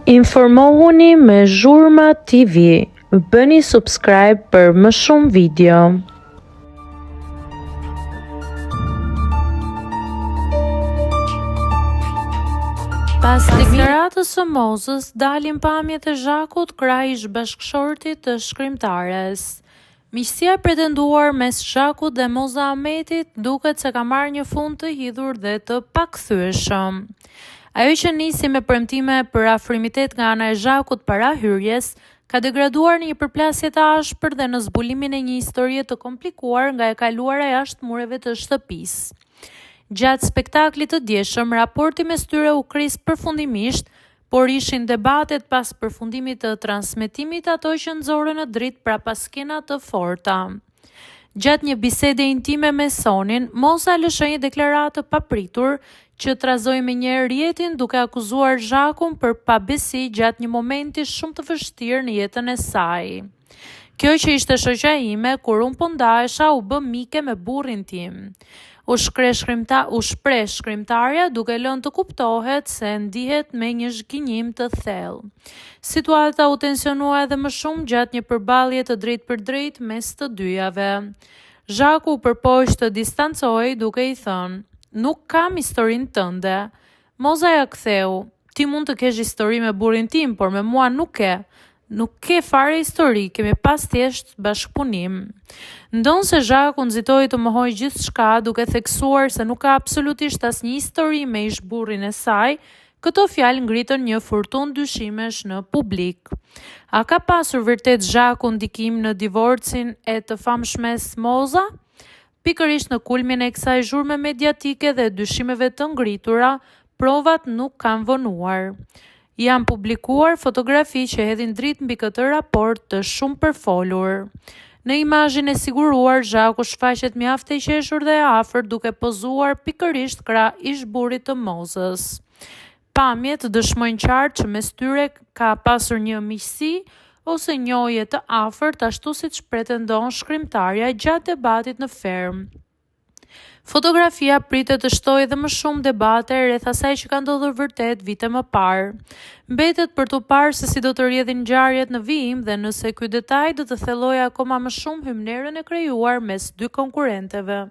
Informohuni me Zhurma TV. Bëni subscribe për më shumë video. Pas deklaratës së Mozës, dalin pamjet e Zhakut, kraj ish bashkëshortit të shkrimtares. Miqësia e pretenduar mes Zhakut dhe Moza Ahmetit duket se ka marrë një fund të hidhur dhe të pakthyeshëm. Ajo që nisi me premtime për afrimitet nga ana e Zhakut para hyrjes, ka degraduar në një përplasje të ashpër dhe në zbulimin e një historie të komplikuar nga e kaluara jashtë mureve të shtëpisë. Gjatë spektaklit të djeshëm, raporti mes tyre u kris përfundimisht, por ishin debatet pas përfundimit të transmetimit ato që nxorën në dritë prapa skena të forta. Gjatë një bisede intime me Sonin, Moza lëshoi një deklaratë papritur që trazoi menjëherë rjetin duke akuzuar Zhakun për pabesi gjatë një momenti shumë të vështirë në jetën e saj. Kjo që ishte shoqja ime, kur unë po ndahesha, u bë mike me burrin tim. U shpreh shkrimtarja duke lënë të kuptohet se ndihet me një zhgënjim të thellë. Situata u tensionua edhe më shumë gjatë një përballje të drejtë për drejtë mes të dyjave. Zhaku u përpoq të distancoi duke i thënë: "Nuk kam historinë tënde." Moza ja ktheu: "Ti mund të kesh histori me burrin tim, por me mua nuk ke. Nuk ke fare histori, kemi pas thjesht bashkëpunim." Ndonë se Zhaku nxitoi të mohoj gjithçka duke theksuar se nuk ka absolutisht asnjë histori me ish burrin e saj, këto fjalë ngritën një furtunë dyshimesh në publik. A ka pasur vërtet Zhaku ndikim në divorcin e të famshmes Moza? Pikërisht në kulmin e kësaj zhurme mediatike dhe dyshimeve të ngritura, provat nuk kanë vonuar. Janë publikuar fotografi që hedhin dritë mbi këtë raport të shumë përfolur. Në imazhin e siguruar, Zhaku shfaqet mjaft i qeshur dhe afërt duke pozuar pikërisht krah ish-burrit të Mozës. Pamjet dëshmojnë qartë që mes tyre ka pasur një miqësi ose njohje të afërt, ashtu siç pretendon shkrimtarja gjatë debatit në Ferm. Fotografia pritet të shtojë edhe më shumë debate rreth asaj që ka ndodhur vërtet vite më parë. Mbetet për t'u parë se si do të rrjedhin ngjarjet në vijim dhe nëse ky detaj do të thellojë akoma më shumë hymnerën e krijuar mes dy konkurrentëve.